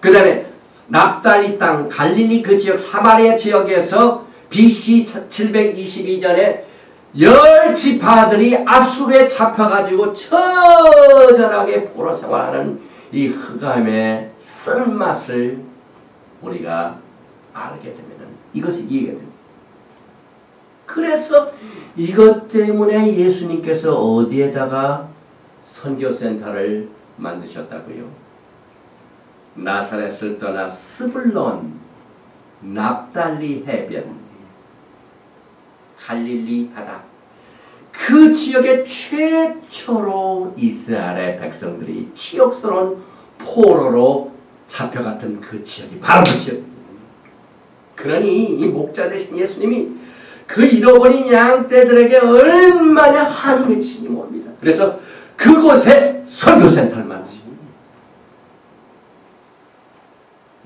그 다음에 납달리 땅 갈릴리 그 지역 사마리아 지역에서 BC 722년에 10지파들이 아수르에 잡혀가지고 처절하게 포로 생활하는 이 흑암의 쓴맛을 우리가 알게 되면 이것을 이해가 됩니다. 그래서 이것 때문에 예수님께서 어디에다가 선교센터를 만드셨다고요? 나사렛을 떠나 스불론, 납달리 해변, 갈릴리 바다, 그 지역에 최초로 이스라엘의 백성들이 치욕스러운 포로로 잡혀갔던 그 지역이 바로 그 지역입니다. 그러니 이 목자 되신 예수님이 그 잃어버린 양떼들에게 얼마나 한이 맺히는지 모릅니다. 그래서 그곳에 선교센터를 만드십니다.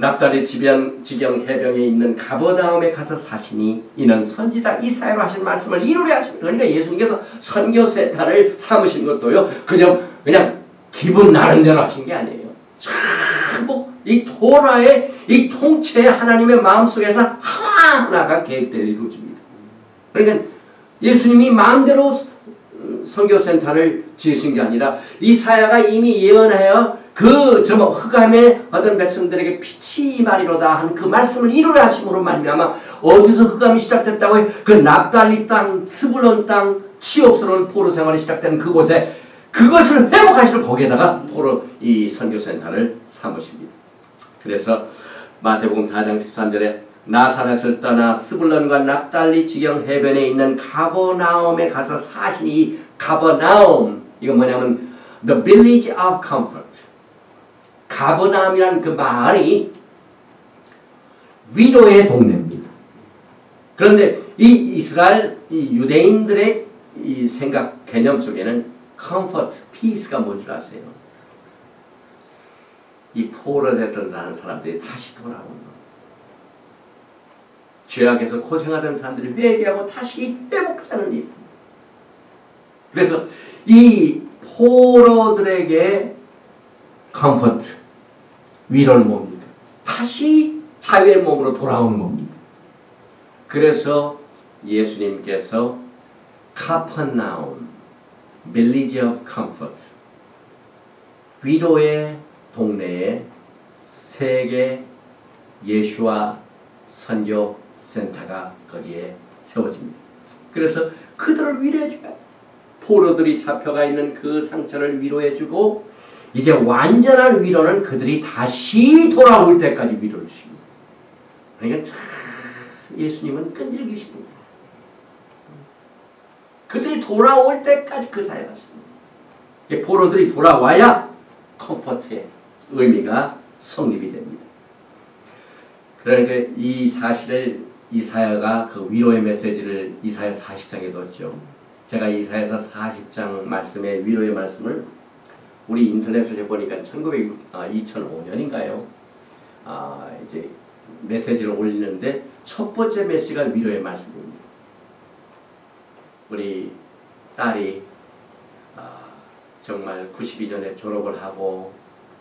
납달리 지경 해변에 있는 가버나움에 가서 사시니 이는 선지자 이사야로 하신 말씀을 이루려 하십니다. 그러니까 예수님께서 선교센터를 삼으신 것도요, 그냥 기분 나는 대로 하신 게 아니에요. 전부 이 토라의 이 통째 하나님의 마음속에서 하나가 계획대로 이루어집니다. 그러니까 예수님이 마음대로 선교센터를 지으신 게 아니라 이사야가 이미 예언하여 그 흑암의 어떤 백성들에게 빛이 임하리로다 하는 그 말씀을 이루려 하심으로 말미암아 어디서 흑암이 시작됐다고 그 납달리 땅, 스불론 땅, 치욕스러운 포로 생활이 시작된 그곳에 그것을 회복하시려 거기에다가 포로 이 선교센터를 삼으십니다. 그래서 마태복음 4장 13절에 나사렛을 떠나 스불론과 납달리 지경 해변에 있는 가버나움에 가서 사시니 가버나움 이건 뭐냐면 the village of comfort. 가버나움이라는 그 말이 위로의 동네입니다. 그런데 이 이스라엘 이 유대인들의 이 생각 개념 속에는 comfort, peace가 뭔 줄 아세요? 이 포로됐던 사람들이 다시 돌아오는 것. 죄악에서 고생하던 사람들이 회개하고 다시 회복하는 일. 그래서 이 포로들에게 comfort, 위로는 뭡니까? 다시 자유의 몸으로 돌아오는 겁니다. 그래서 예수님께서 카퍼나움, village of comfort, 위로의 동네에 세계 예수와 선교 센터가 거기에 세워집니다. 그래서 그들을 위로해줘요. 포로들이 잡혀가 있는 그 상처를 위로해주고 이제 완전한 위로는 그들이 다시 돌아올 때까지 위로를 주십니다. 그러니까 참 예수님은 끈질기신 분이에요. 그들이 돌아올 때까지 그 사역하십니다. 포로들이 돌아와야 컴포트의 의미가 성립이 됩니다. 그러니까 이 사실을 이사야가 그 위로의 메시지를 이사야 40장에 뒀죠. 제가 이사야서 40장 말씀의 위로의 말씀을 우리 인터넷을 해보니까 2005년인가요? 이제 메시지를 올리는데 첫 번째 메시지가 위로의 말씀입니다. 우리 딸이 정말 92년에 졸업을 하고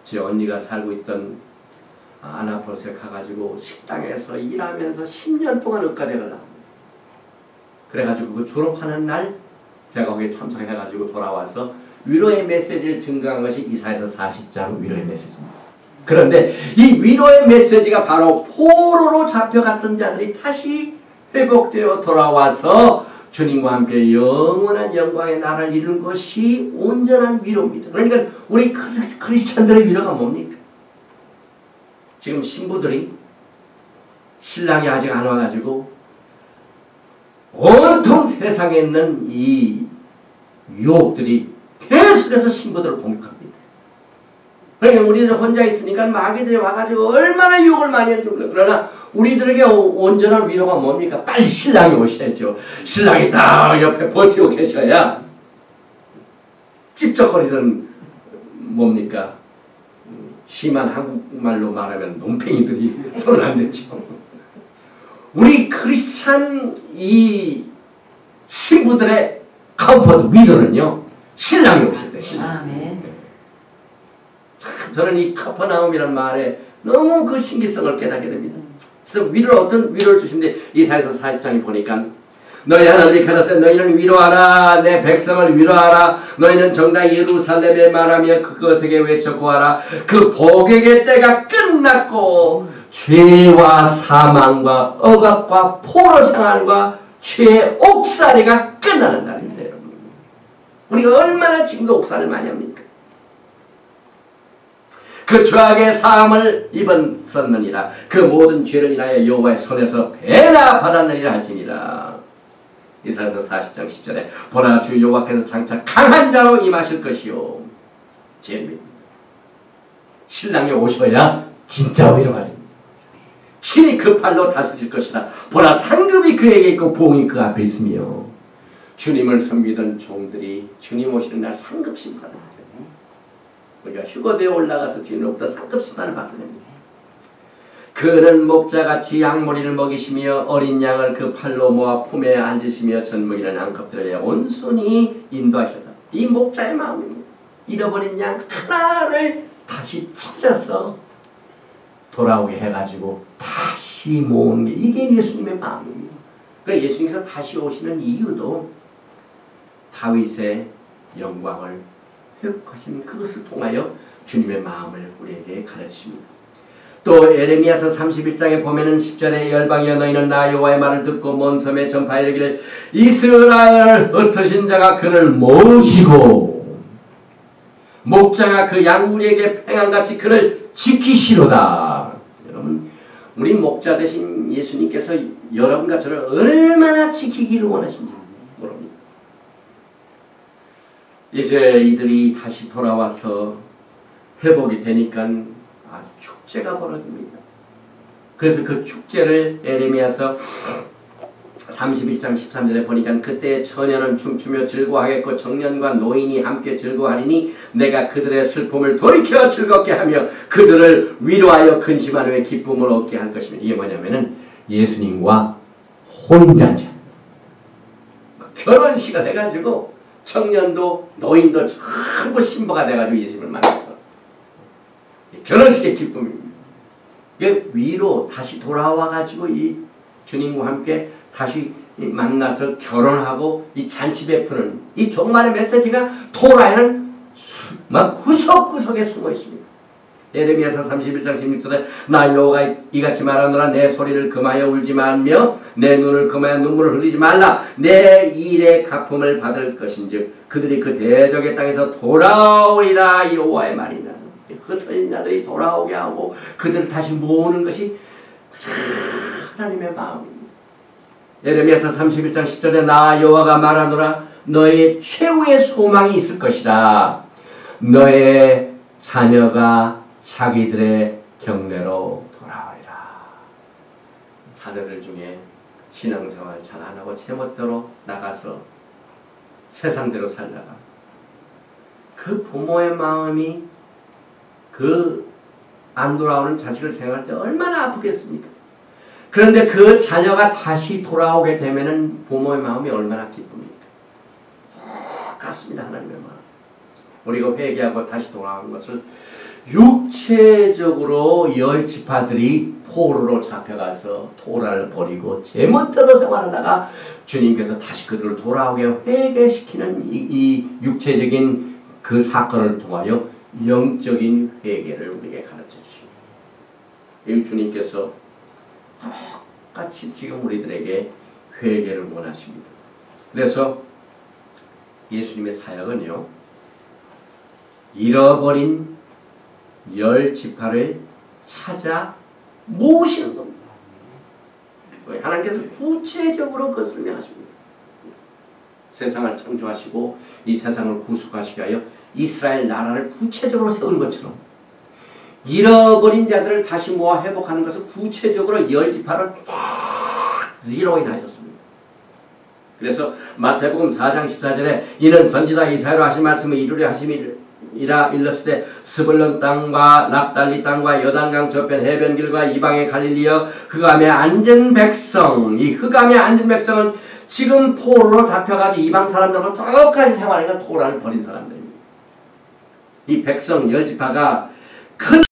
제 언니가 살고 있던 아나폴스에 가가지고 식당에서 일하면서 10년 동안 의과대학을 나옵니다. 그래가지고 그 졸업하는 날 제가 거기에 참석해가지고 돌아와서 위로의 메시지를 증거한 것이 이사야서 40장 위로의 메시지입니다. 그런데 이 위로의 메시지가 바로 포로로 잡혀갔던 자들이 다시 회복되어 돌아와서 주님과 함께 영원한 영광의 나라를 이루는 것이 온전한 위로입니다. 그러니까 우리 크리스찬들의 위로가 뭡니까? 지금 신부들이 신랑이 아직 안 와가지고 온통 세상에 있는 이 유혹들이 계속해서 신부들을 공격합니다. 그러니까 우리들 혼자 있으니까 마귀들이 와가지고 얼마나 유혹을 많이 해주고 그러나 우리들에게 온전한 위로가 뭡니까? 빨리 신랑이 오셔야죠. 신랑이 딱 옆에 버티고 계셔야 찝쩍거리던 뭡니까? 심한 한국말로 말하면 논팽이들이 손을 안 대죠. 우리 크리스찬 이 신부들의 컴포트 위로는요. 신랑이 오실 때 신랑. 아멘. 참 저는 이 카퍼나움이라는 말에 너무 그 신기성을 깨닫게 됩니다. 그래서 어떤 위로를 주시는데 이사야서 40장에 보니까 너희 하나님이 가라사대 너희는 위로하라 내 백성을 위로하라 너희는 정당 예루살렘에 말하며 그것에게 외쳐 고하라 그 복역의 때가 끝났고 죄와 사망과 억압과 포로 생활과 죄의 옥살이가 끝나는 날입니다. 여러분. 우리가 얼마나 지금도 옥살이를 많이 합니까? 그 죄악의 사함을 입었었느니라 그 모든 죄를 인하여 여호와의 손에서 배나 받았느니라 할지니라. 이사야서 40장 10절에 보라 주 여호와께서 장차 강한 자로 임하실 것이요. 제일 신랑이 오셔야 진짜 위로가 됩니다. 친히 그 팔로 다스릴 것이다. 보라 상급이 그에게 있고 부흥이 그 앞에 있으며 주님을 섬기던 종들이 주님 오시는 날 상급 심판을 하게 됩니다. 우리가 휴거대에 올라가서 주님으로부터 상급 심판을 받게 됩니다. 그는 목자같이 양머리를 먹이시며 어린 양을 그 팔로 모아 품에 앉으시며 젖먹이는 암컷들을 온순히 인도하셨다. 이 목자의 마음입니다. 잃어버린 양 하나를 다시 찾아서 돌아오게 해가지고 다시 모으는 게 이게 예수님의 마음입니다. 그러니까 예수님께서 다시 오시는 이유도 다윗의 영광을 회복하신 그것을 통하여 주님의 마음을 우리에게 가르칩니다. 또 에레미야서 31장에 보면은 10절에 열방이여 너희는 나 여호와의 말을 듣고 먼 섬에 전파하여 이르기를 이스라엘 흩으신 자가 그를 모으시고 목자가 그 양우리에게 팽한같이 그를 지키시로다. 여러분 우리 목자 되신 예수님께서 여러분과 저를 얼마나 지키기를 원하신지 모릅니다. 이제 이들이 다시 돌아와서 회복이 되니까 축제가 벌어집니다. 그래서 그 축제를 에레미야서 31장 13절에 보니까 그때 처녀는 춤추며 즐거워하겠고 청년과 노인이 함께 즐거워하리니 내가 그들의 슬픔을 돌이켜 즐겁게 하며 그들을 위로하여 근심한 후에 기쁨을 얻게 할 것입니다. 이게 뭐냐면은 예수님과 혼인잔치 결혼식을 해가지고 청년도 노인도 전부 신부가 돼가지고 예수님을 만났어. 결혼식의 기쁨입니다. 이게 위로 다시 돌아와가지고 이 주님과 함께 다시 만나서 결혼하고 이 잔치 베푸는 이 종말의 메시지가 토라에는 막 구석구석에 숨어 있습니다. 에레미야서 31장 16절에 나 여호와가 이같이 말하노라 내 소리를 금하여 울지 말며 내 눈을 금하여 눈물을 흘리지 말라 내 일의 갚음을 받을 것인즉 그들이 그 대적의 땅에서 돌아오리라 여호와의 말이다. 흩어진 자들이 돌아오게 하고 그들을 다시 모으는 것이 하나님의 마음입니다. 에레미야서 31장 10절에 나 여호와가 말하노라 너의 최후의 소망이 있을 것이라 너의 자녀가 자기들의 경내로 돌아오리라. 자녀들 중에 신앙생활 잘 안 하고 제멋대로 나가서 세상대로 살다가 그 부모의 마음이 그 안 돌아오는 자식을 생각할 때 얼마나 아프겠습니까? 그런데 그 자녀가 다시 돌아오게 되면은 부모의 마음이 얼마나 기쁩니까? 똑같습니다. 하나님의 마음. 우리가 회개하고 다시 돌아오는 것을 육체적으로 10지파들이 포로로 잡혀가서 토라를 버리고 제멋대로 생활하다가 주님께서 다시 그들을 돌아오게 회개시키는 이 육체적인 그 사건을 통하여 영적인 회개를 우리에게 가르쳐 주십니다. 이 주님께서 똑같이 지금 우리들에게 회개를 원하십니다. 그래서 예수님의 사역은요, 잃어버린 10지파를 찾아 모으시는 겁니다. 하나님께서 구체적으로 그것을 설명하십니다. 세상을 창조하시고 이 세상을 구속하시게 하여 이스라엘 나라를 구체적으로 세운 것처럼 잃어버린 자들을 다시 모아 회복하는 것을 구체적으로 10지파를 딱 제로인 하셨습니다. 그래서 마태복음 4장 14절에 이는 선지자 이사야로 하신 말씀을 이루려 하심이라 일렀으되 스불론 땅과 납달리 땅과 요단강 저편 해변길과 이방의 갈릴리여 흑암에 앉은 백성, 이 흑암에 앉은 백성은 지금 포로로 잡혀가지고 이방 사람들과 똑같이 생활하니까 토라를 버린 사람들입니다. 이 백성 10지파가 큰